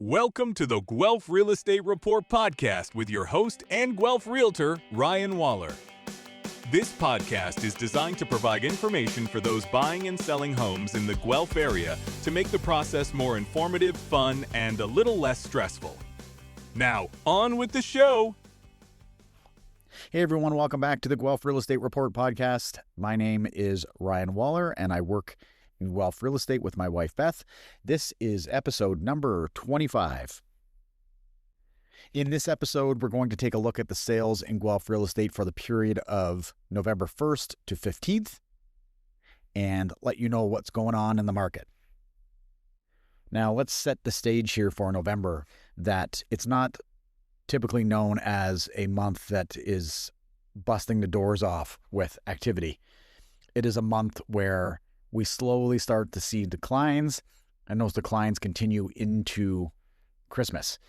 Welcome to the Guelph Real Estate Report podcast with your host and Guelph Realtor, Ryan Waller. This podcast is designed to provide information for those buying and selling homes in the Guelph area to make the process more informative, fun, and a little less stressful. Now, on with the show. Hey everyone, welcome back to the Guelph Real Estate Report podcast. My name is Ryan Waller and I work in Guelph Real Estate with my wife Beth. This is episode number 25. In this episode, we're going to take a look at the sales in Guelph Real Estate for the period of November 1st to 15th and let you know what's going on in the market. Now, let's set the stage here for November, that it's not typically known as a month that is busting the doors off with activity. It is a month where we slowly start to see declines, and those declines continue into Christmas.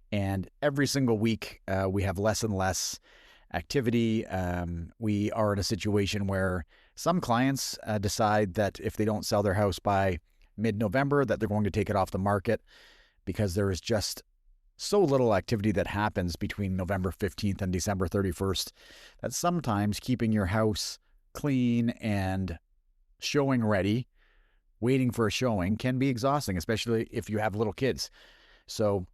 And every single week, we have less and less activity. We are in a situation where some clients decide that if they don't sell their house by mid-November, that they're going to take it off the market because there is just so little activity that happens between November 15th and December 31st that sometimes keeping your house clean and showing ready, waiting for a showing, can be exhausting, especially if you have little kids. So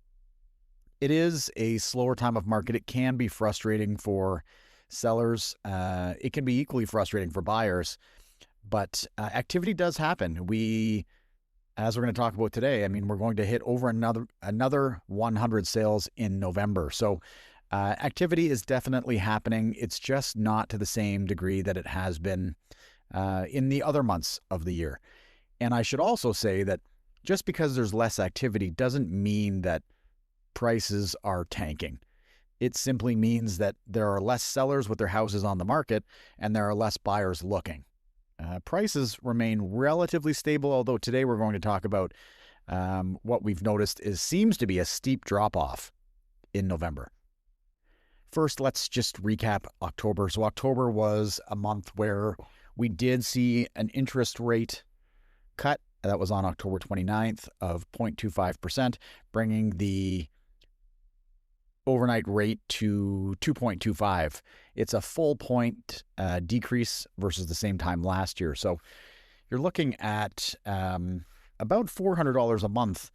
it is a slower time of market. It can be frustrating for sellers. It can be equally frustrating for buyers, but activity does happen. As we're going to talk about today, we're going to hit over another 100 sales in November. So activity is definitely happening. It's just not to the same degree that it has been in the other months of the year. And I should also say that just because there's less activity doesn't mean that prices are tanking. It simply means that there are less sellers with their houses on the market and there are less buyers looking. Prices remain relatively stable, although today we're going to talk about what we've noticed seems to be a steep drop-off in November. First, let's just recap October. So October was a month where we did see an interest rate cut. That was on October 29th of 0.25%, bringing the overnight rate to 2.25. It's a full point decrease versus the same time last year. So you're looking at about $400 a month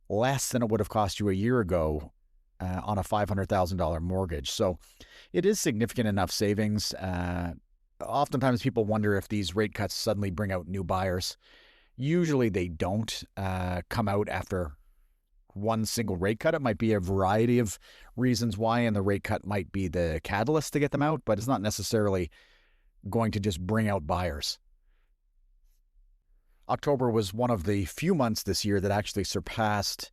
less than it would have cost you a year ago on a $500,000 mortgage. So it is significant enough savings. Oftentimes people wonder if these rate cuts suddenly bring out new buyers. Usually they don't come out after one single rate cut. It might be a variety of reasons why, and the rate cut might be the catalyst to get them out, but it's not necessarily going to just bring out buyers. October was one of the few months this year that actually surpassed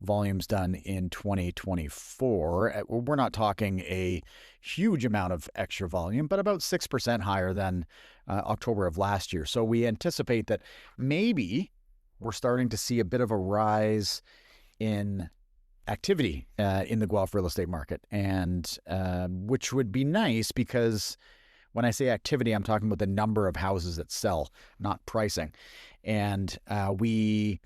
volumes done in 2024. We're not talking a huge amount of extra volume, but about 6% higher than October of last year. So we anticipate that maybe we're starting to see a bit of a rise in activity in the Guelph real estate market, and which would be nice, because when I say activity, I'm talking about the number of houses that sell, not pricing. And we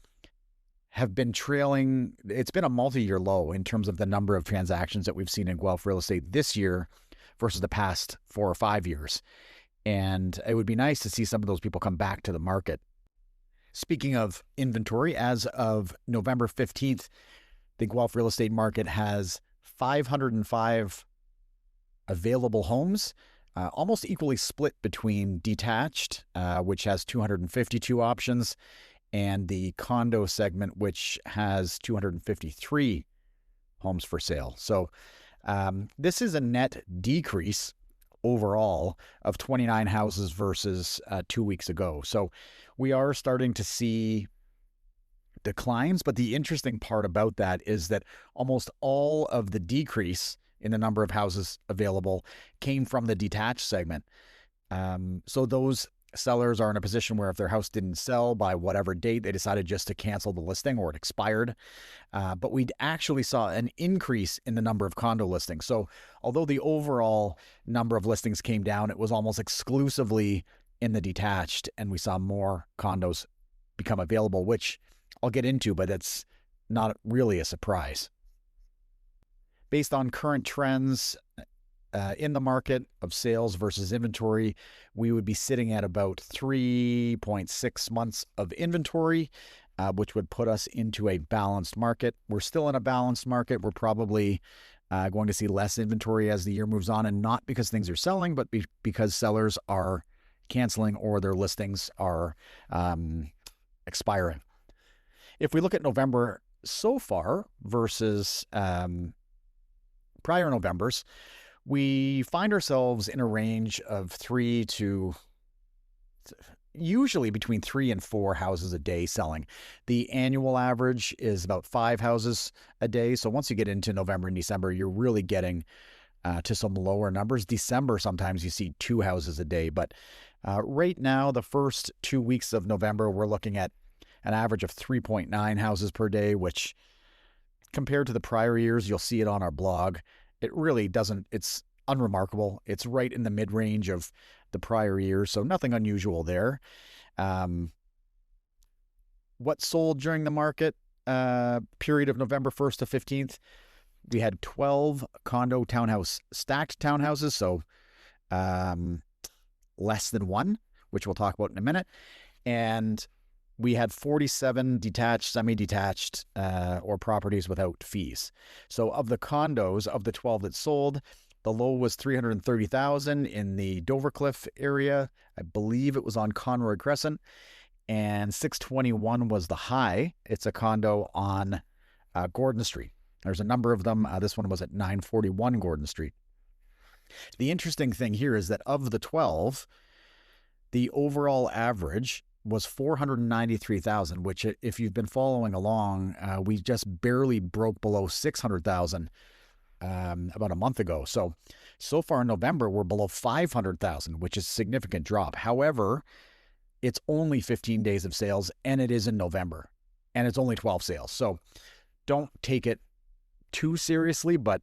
have been trailing. It's been a multi-year low in terms of the number of transactions that we've seen in Guelph real estate this year versus the past 4 or 5 years. And it would be nice to see some of those people come back to the market. Speaking of inventory, as of November 15th, the Guelph real estate market has 505 available homes, almost equally split between detached, which has 252 options, and the condo segment, which has 253 homes for sale. So this is a net decrease overall of 29 houses versus 2 weeks ago. So we are starting to see declines, but the interesting part about that is that almost all of the decrease in the number of houses available came from the detached segment. So those sellers are in a position where if their house didn't sell by whatever date, they decided just to cancel the listing or it expired. But we actually saw an increase in the number of condo listings. So although the overall number of listings came down, it was almost exclusively in the detached, and we saw more condos become available, which I'll get into, but it's not really a surprise. Based on current trends in the market of sales versus inventory, we would be sitting at about 3.6 months of inventory, which would put us into a balanced market. We're still in a balanced market. We're probably going to see less inventory as the year moves on, and not because things are selling, but because sellers are canceling or their listings are expiring. If we look at November so far versus prior Novembers, we find ourselves in a range of usually between 3 and 4 houses a day selling. The annual average is about 5 houses a day. So once you get into November and December, you're really getting to some lower numbers. December, sometimes you see 2 houses a day. But right now, the first 2 weeks of November, we're looking at an average of 3.9 houses per day, which compared to the prior years, you'll see it on our blog. It really doesn't, it's unremarkable. It's right in the mid-range of the prior years, so nothing unusual there. What sold during the market period of November 1st to 15th? We had 12 condo townhouse stacked townhouses, so less than 1, which we'll talk about in a minute. And we had 47 detached, semi-detached, or properties without fees. So of the condos, of the 12 that sold, the low was $330,000 in the Dovercliff area. I believe it was on Conroy Crescent. And $621 was the high. It's a condo on Gordon Street. There's a number of them. This one was at 941 Gordon Street. The interesting thing here is that of the 12, the overall average was $493,000, which, if you've been following along, we just barely broke below $600,000 about a month ago. So far in November, we're below $500,000, which is a significant drop. However, it's only 15 days of sales, and it is in November, and it's only 12 sales. So don't take it too seriously, but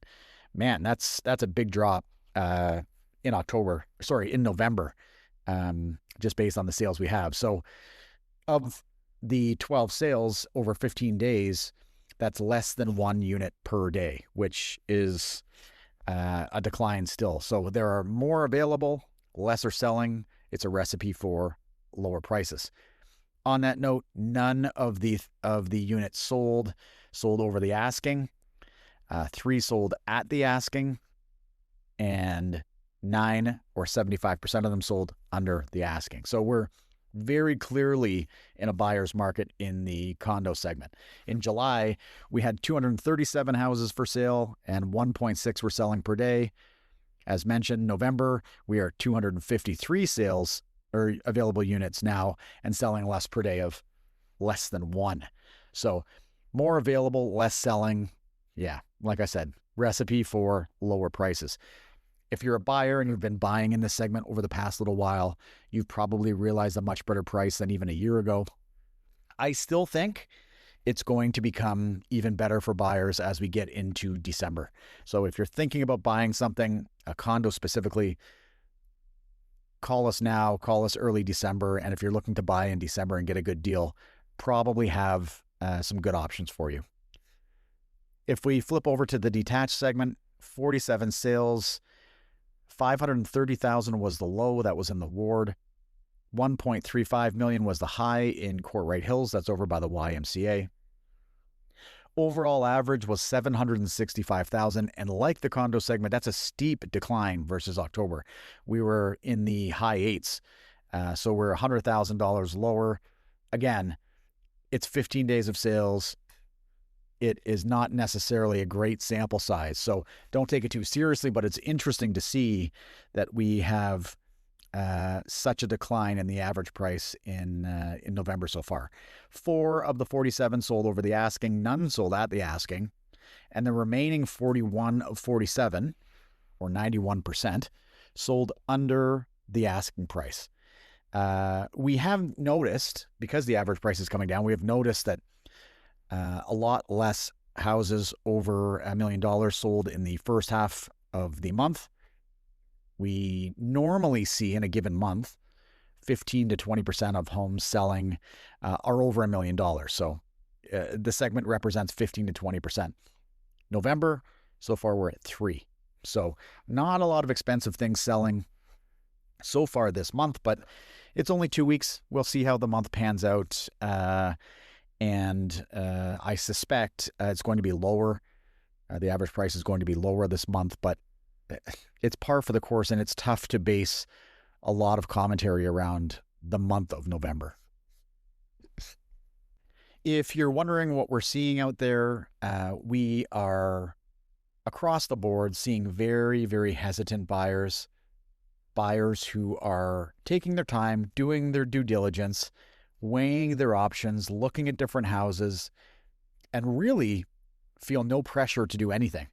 man, that's a big drop in November, just based on the sales we have. So of the 12 sales over 15 days, that's less than 1 unit per day, which is a decline still. So there are more available, less are selling. It's a recipe for lower prices. On that note, none of the units sold over the asking. 3 sold at the asking, and 9 or 75% of them sold under the asking. So we're very clearly in a buyer's market in the condo segment. In July, we had 237 houses for sale and 1.6 were selling per day. As mentioned, November, we are 253 sales or available units now and selling less per day of less than 1. So more available, less selling. Yeah, like I said, recipe for lower prices. If you're a buyer and you've been buying in this segment over the past little while, you've probably realized a much better price than even a year ago. I still think it's going to become even better for buyers as we get into December. So if you're thinking about buying something, a condo specifically, call us now, call us early December. And if you're looking to buy in December and get a good deal, probably have some good options for you. If we flip over to the detached segment, 47 sales, $530,000 was the low. That was in the ward. $1.35 million was the high in Courtright Hills. That's over by the YMCA. Overall average was $765,000. And like the condo segment, that's a steep decline versus October. We were in the high 8s. So we're $100,000 lower. Again, it's 15 days of sales. It is not necessarily a great sample size, so don't take it too seriously, but it's interesting to see that we have such a decline in the average price in November so far. 4 of the 47 sold over the asking, none sold at the asking, and the remaining 41 of 47, or 91%, sold under the asking price. We have noticed, because the average price is coming down, we have noticed that a lot less houses over $1 million sold in the first half of the month. We normally see in a given month 15 to 20% of homes selling are over $1 million. So the segment represents 15 to 20%. November, so far we're at 3. So not a lot of expensive things selling so far this month, but it's only 2 weeks. We'll see how the month pans out. And I suspect it's going to be lower. The average price is going to be lower this month, but it's par for the course, and it's tough to base a lot of commentary around the month of November. If you're wondering what we're seeing out there, we are across the board seeing very, very hesitant buyers who are taking their time, doing their due diligence, weighing their options, looking at different houses, and really feel no pressure to do anything.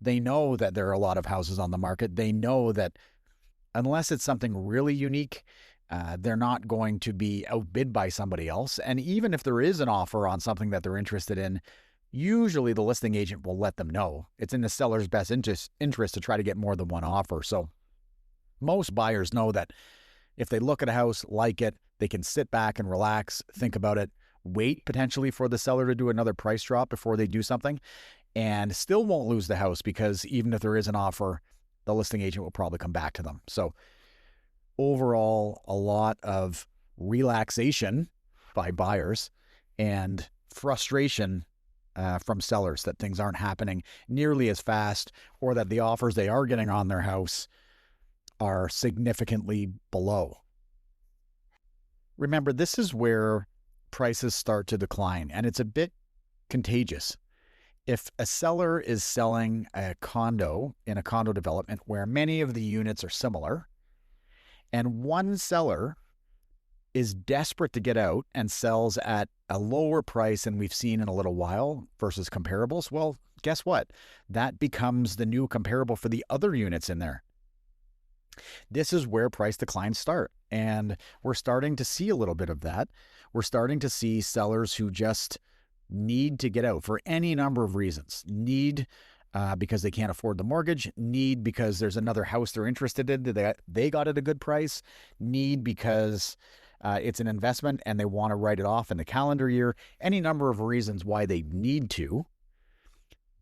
They know that there are a lot of houses on the market. They know that unless it's something really unique, they're not going to be outbid by somebody else. And even if there is an offer on something that they're interested in, usually the listing agent will let them know. It's in the seller's best interest to try to get more than one offer. So most buyers know that if they look at a house, like it, they can sit back and relax, think about it, wait potentially for the seller to do another price drop before they do something, and still won't lose the house, because even if there is an offer, the listing agent will probably come back to them. So overall, a lot of relaxation by buyers and frustration from sellers that things aren't happening nearly as fast, or that the offers they are getting on their house are significantly below. Remember, this is where prices start to decline, and it's a bit contagious. If a seller is selling a condo in a condo development where many of the units are similar, and one seller is desperate to get out and sells at a lower price than we've seen in a little while versus comparables, well, guess what? That becomes the new comparable for the other units in there. This is where price declines start, and we're starting to see a little bit of that. We're starting to see sellers who just need to get out for any number of reasons. Need because they can't afford the mortgage. Need because there's another house they're interested in that they got at a good price. Need because it's an investment and they want to write it off in the calendar year. Any number of reasons why they need to.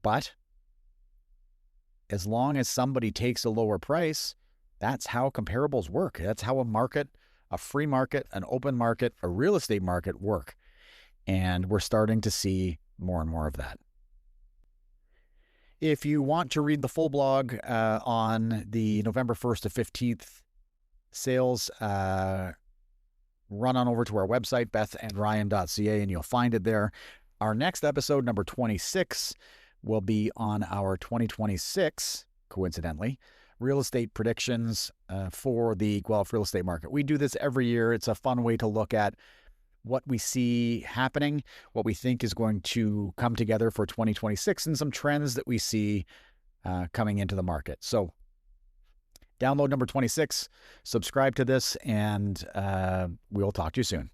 But as long as somebody takes a lower price, that's how comparables work. That's how a market, a free market, an open market, a real estate market work. And we're starting to see more and more of that. If you want to read the full blog on the November 1st to 15th sales, run on over to our website, bethandryan.ca, and you'll find it there. Our next episode, number 26, will be on our 2026, coincidentally, real estate predictions for the Guelph real estate market. We do this every year. It's a fun way to look at what we see happening, what we think is going to come together for 2026, and some trends that we see coming into the market. So download number 26, subscribe to this, and we'll talk to you soon.